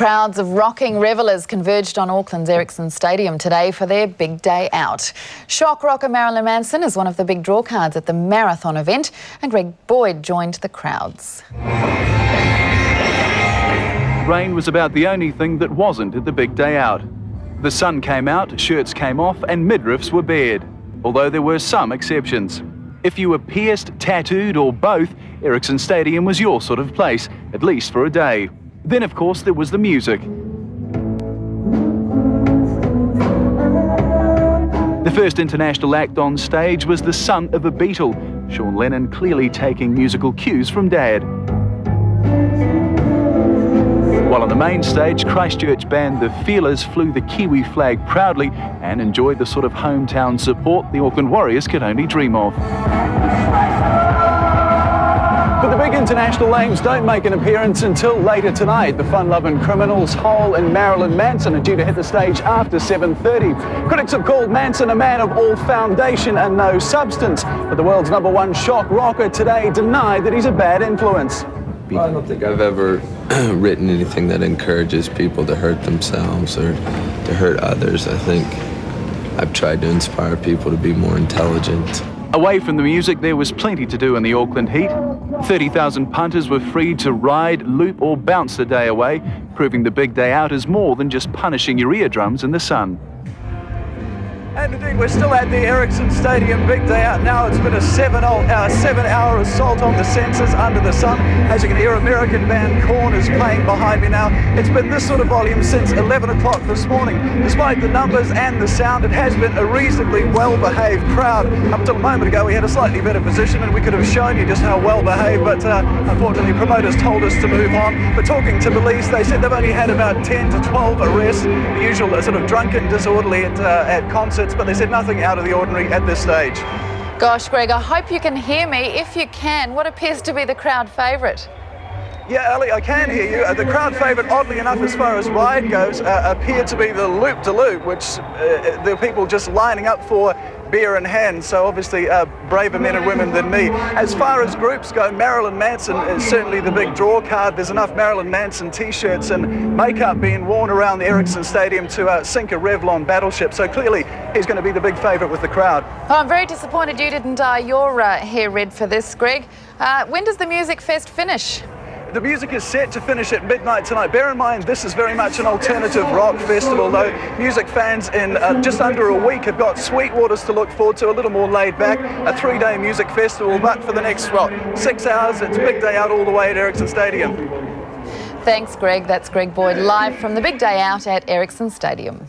Crowds of rocking revellers converged on Auckland's Ericsson Stadium today for their big day out. Shock rocker Marilyn Manson is one of the big draw cards at the marathon event, and Greg Boyd joined the crowds. Rain was about the only thing that wasn't at the big day out. The sun came out, shirts came off and midriffs were bared, although there were some exceptions. If you were pierced, tattooed or both, Ericsson Stadium was your sort of place, at least for a day. Then, of course, there was the music. The first international act on stage was the son of a Beatle, Sean Lennon clearly taking musical cues from Dad. While on the main stage, Christchurch band The Feelers flew the Kiwi flag proudly and enjoyed the sort of hometown support the Auckland Warriors could only dream of. But the big international names don't make an appearance until later tonight. The fun-loving Criminals, Hole and Marilyn Manson are due to hit the stage after 7:30. Critics have called Manson a man of all foundation and no substance, but the world's #1 shock rocker today denied that he's a bad influence. I don't think I've ever written anything that encourages people to hurt themselves or to hurt others. I think I've tried to inspire people to be more intelligent. Away from the music, there was plenty to do in the Auckland heat. 30,000 punters were free to ride, loop or bounce the day away, proving the big day out is more than just punishing your eardrums in the sun. And indeed, we're still at the Ericsson Stadium Big Day Out now. It's been a 7-hour assault on the senses under the sun. As you can hear, American band Korn is playing behind me now. It's been this sort of volume since 11 o'clock this morning. Despite the numbers and the sound, it has been a reasonably well-behaved crowd. Up until a moment ago, we had a slightly better position and we could have shown you just how well-behaved, but unfortunately, promoters told us to move on. But talking to police, they said they've only had about 10 to 12 arrests, the usual sort of drunken disorderly at concerts, but they said nothing out of the ordinary at this stage. Gosh, Greg, I hope you can hear me. If you can, what appears to be the crowd favourite? Yeah, Ali, I can hear you. The crowd favourite, oddly enough, as far as ride goes, appeared to be the loop-de-loop, which there are people just lining up for beer in hand, so obviously braver men and women than me. As far as groups go, Marilyn Manson is certainly the big draw card. There's enough Marilyn Manson t-shirts and makeup being worn around the Ericsson Stadium to sink a Revlon battleship, so clearly he's going to be the big favourite with the crowd. Well, I'm very disappointed you didn't dye your hair red for this, Greg. When does the Music Fest finish? The music is set to finish at midnight tonight. Bear in mind, this is very much an alternative rock festival, though music fans in just under a week have got Sweetwaters to look forward to, a little more laid back, a 3-day music festival, but for the next, 6 hours, it's big day out all the way at Ericsson Stadium. Thanks, Greg. That's Greg Boyd live from the big day out at Ericsson Stadium.